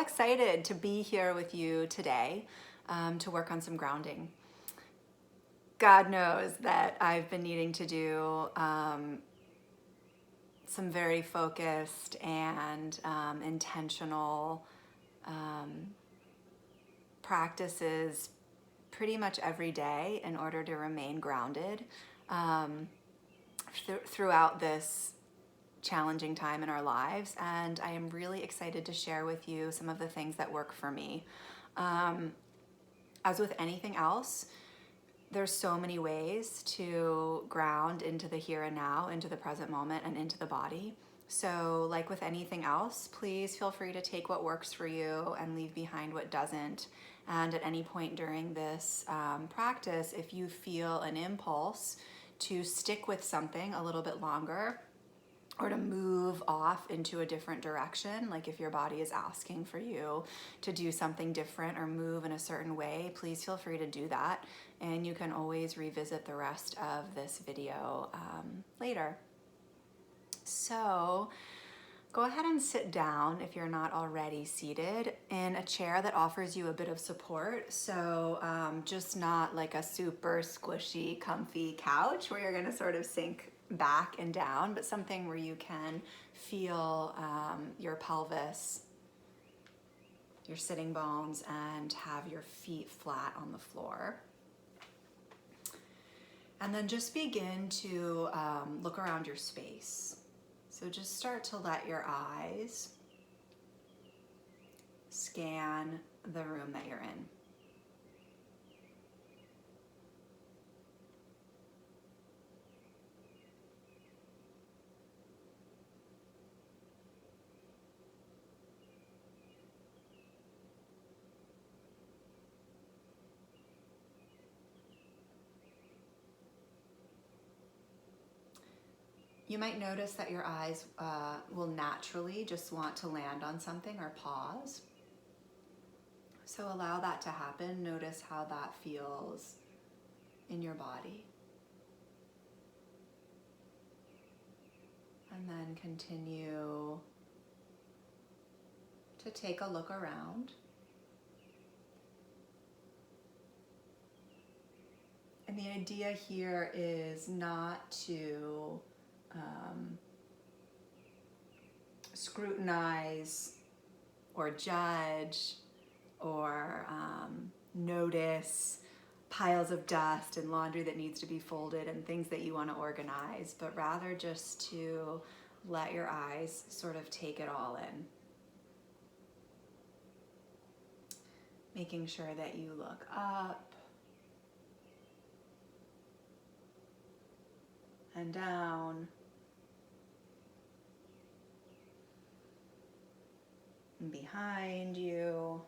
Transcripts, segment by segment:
excited to be here with you today to work on some grounding. God knows that I've been needing to do some very focused and intentional practices pretty much every day in order to remain grounded throughout this challenging time in our lives. And I am really excited to share with you some of the things that work for me. As with anything else, there's so many ways to ground into the here and now, into the present moment, and into the body. So like with anything else, please feel free to take what works for you and leave behind what doesn't. And at any point during this practice, if you feel an impulse to stick with something a little bit longer, or to move off into a different direction, like if your body is asking for you to do something different or move in a certain way, please feel free to do that. And you can always revisit the rest of this video later. So go ahead and sit down if you're not already seated in a chair that offers you a bit of support. So just not like a super squishy, comfy couch where you're gonna sort of sink back and down, but something where you can feel your pelvis, your sitting bones, and have your feet flat on the floor. And then just begin to look around your space. So just start to let your eyes scan the room that you're in. You might notice that your eyes will naturally just want to land on something or pause. So allow that to happen. Notice how that feels in your body. And then continue to take a look around. And the idea here is not to scrutinize or judge or notice piles of dust and laundry that needs to be folded and things that you want to organize, but rather just to let your eyes sort of take it all in. Making sure that you look up and down and behind you.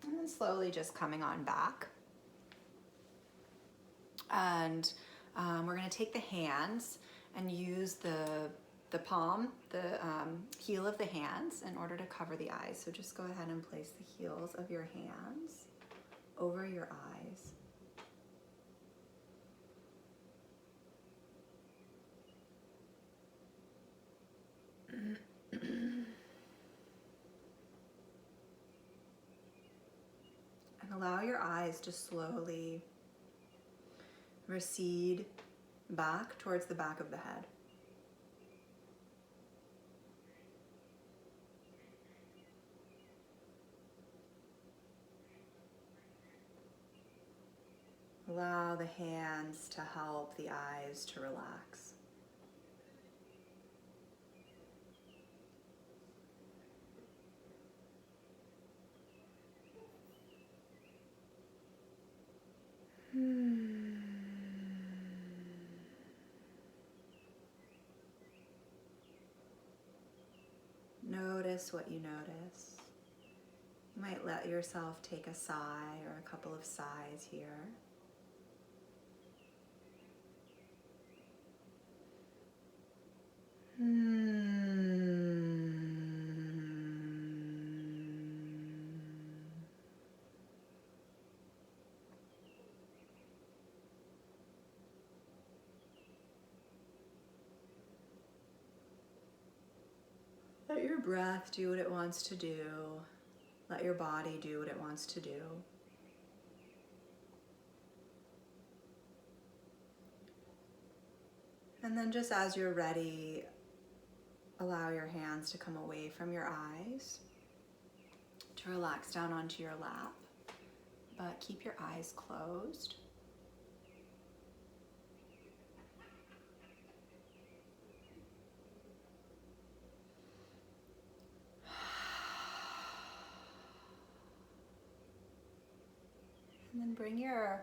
And then slowly just coming on back. And we're going to take the hands and use the palm, the heel of the hands in order to cover the eyes. So just go ahead and place the heels of your hands over your eyes. And allow your eyes to slowly recede back towards the back of the head. Allow the hands to help the eyes to relax. Notice what you notice. You might let yourself take a sigh or a couple of sighs here. Let your breath do what it wants to do. Let your body do what it wants to do. And then just as you're ready, allow your hands to come away from your eyes, to relax down onto your lap, but keep your eyes closed. And then bring your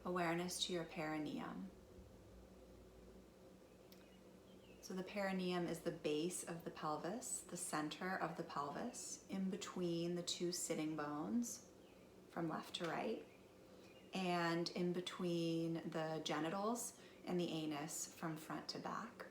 awareness to your perineum. So the perineum is the base of the pelvis, the center of the pelvis, in between the two sitting bones from left to right, and in between the genitals and the anus from front to back.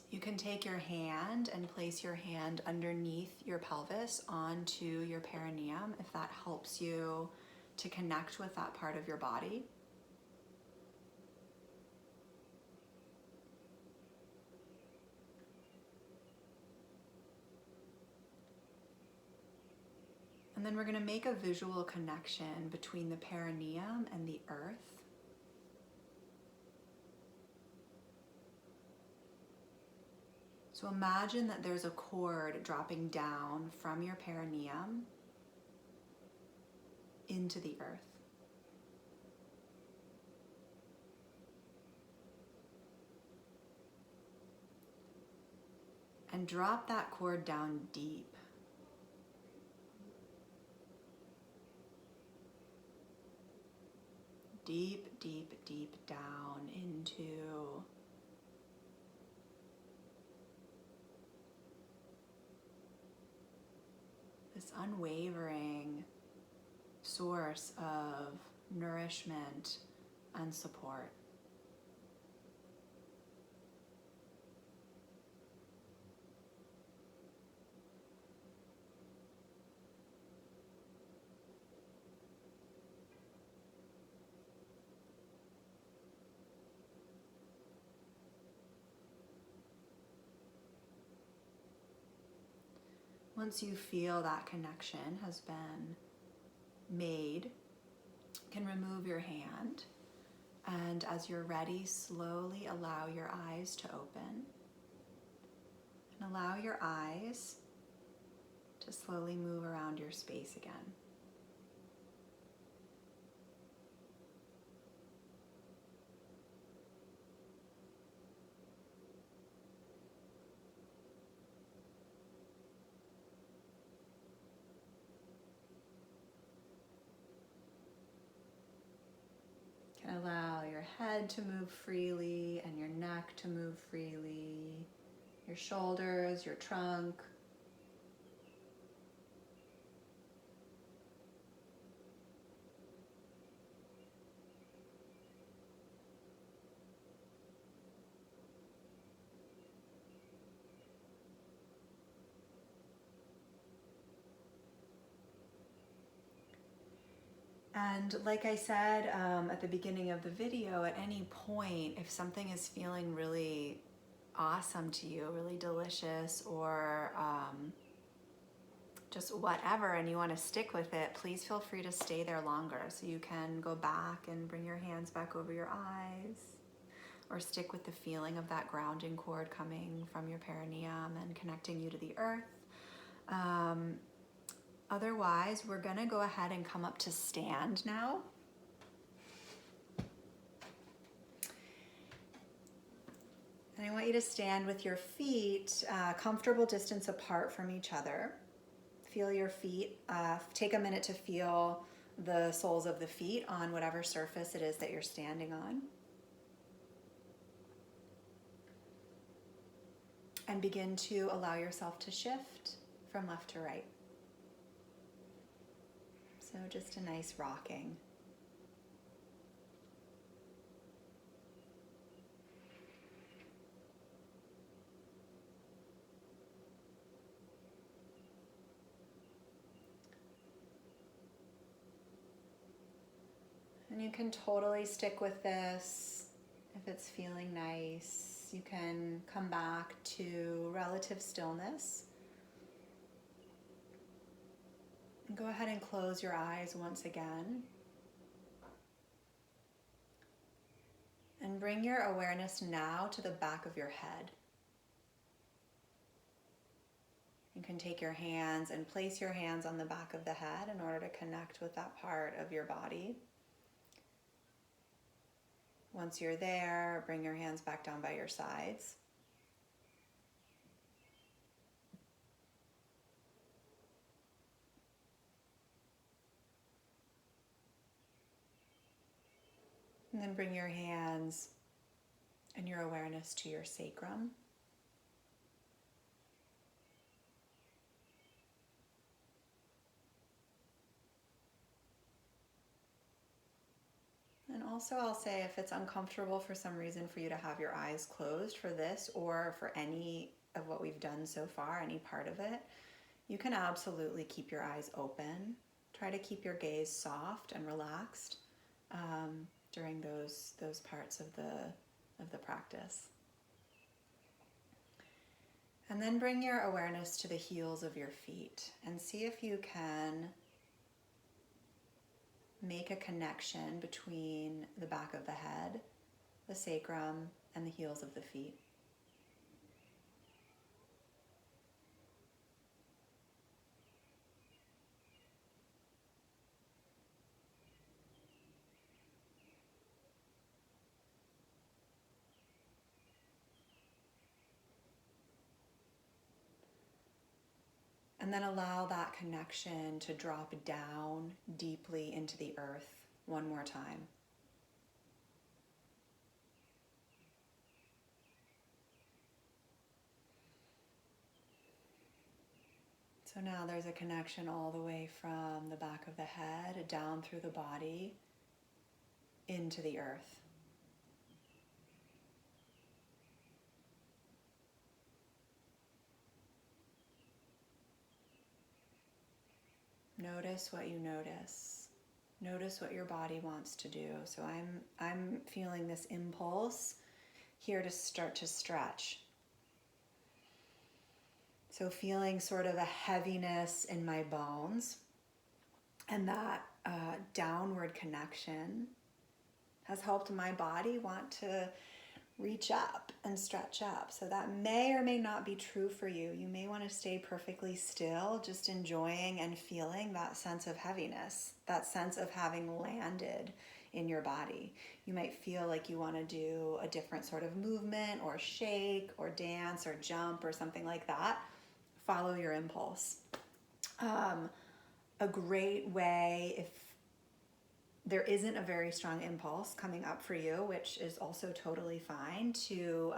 You can take your hand and place your hand underneath your pelvis onto your perineum if that helps you to connect with that part of your body. And then we're going to make a visual connection between the perineum and the earth. So imagine that there's a cord dropping down from your perineum into the earth. And drop that cord down deep. Deep, deep, deep down into this unwavering source of nourishment and support. Once you feel that connection has been made, you can remove your hand, and as you're ready, slowly allow your eyes to open, and allow your eyes to slowly move around your space again. Can allow your head to move freely and your neck to move freely, your shoulders, your trunk. And like I said at the beginning of the video, at any point, if something is feeling really awesome to you, really delicious, or just whatever, and you want to stick with it, please feel free to stay there longer. So you can go back and bring your hands back over your eyes, or stick with the feeling of that grounding cord coming from your perineum and connecting you to the earth. Otherwise, we're gonna go ahead and come up to stand now. And I want you to stand with your feet comfortable distance apart from each other. Feel your feet, take a minute to feel the soles of the feet on whatever surface it is that you're standing on. And begin to allow yourself to shift from left to right. So just a nice rocking. And you can totally stick with this If it's feeling nice, you can come back to relative stillness. And go ahead and close your eyes once again. And bring your awareness now to the back of your head. You can take your hands and place your hands on the back of the head in order to connect with that part of your body. Once you're there, bring your hands back down by your sides. And then bring your hands and your awareness to your sacrum. And also I'll say, if it's uncomfortable for some reason for you to have your eyes closed for this or for any of what we've done so far, any part of it, you can absolutely keep your eyes open. Try to keep your gaze soft and relaxed during those parts of the practice. And then bring your awareness to the heels of your feet and see if you can make a connection between the back of the head, the sacrum, and the heels of the feet. And then allow that connection to drop down deeply into the earth one more time. So now there's a connection all the way from the back of the head, down through the body, into the earth. Notice what you notice. Notice what your body wants to do. So I'm feeling this impulse here to start to stretch. So feeling sort of a heaviness in my bones, and that downward connection has helped my body want to reach up and stretch up. So that may or may not be true for you. You may want to stay perfectly still, just enjoying and feeling that sense of heaviness, that sense of having landed in your body. You might feel like you want to do a different sort of movement or shake or dance or jump or something like that. Follow your impulse. A great way, if there isn't a very strong impulse coming up for you, which is also totally fine, to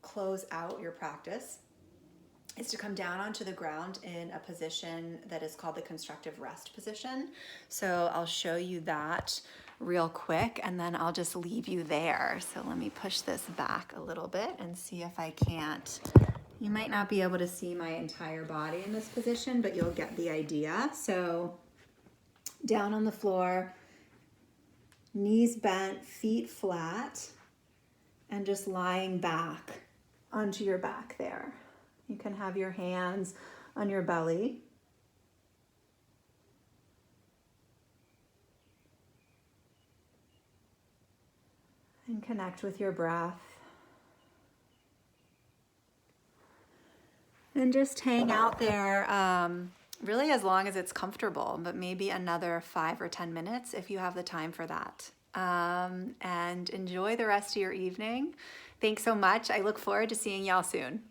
close out your practice, is to come down onto the ground in a position that is called the constructive rest position. So I'll show you that real quick, and then I'll just leave you there. So let me push this back a little bit and see if I can't. You might not be able to see my entire body in this position, but you'll get the idea. So down on the floor, knees bent, feet flat, and just lying back onto your back there. You can have your hands on your belly. And connect with your breath. And just hang out there really as long as it's comfortable, but maybe another 5 or 10 minutes if you have the time for that. And enjoy the rest of your evening. Thanks so much. I look forward to seeing y'all soon.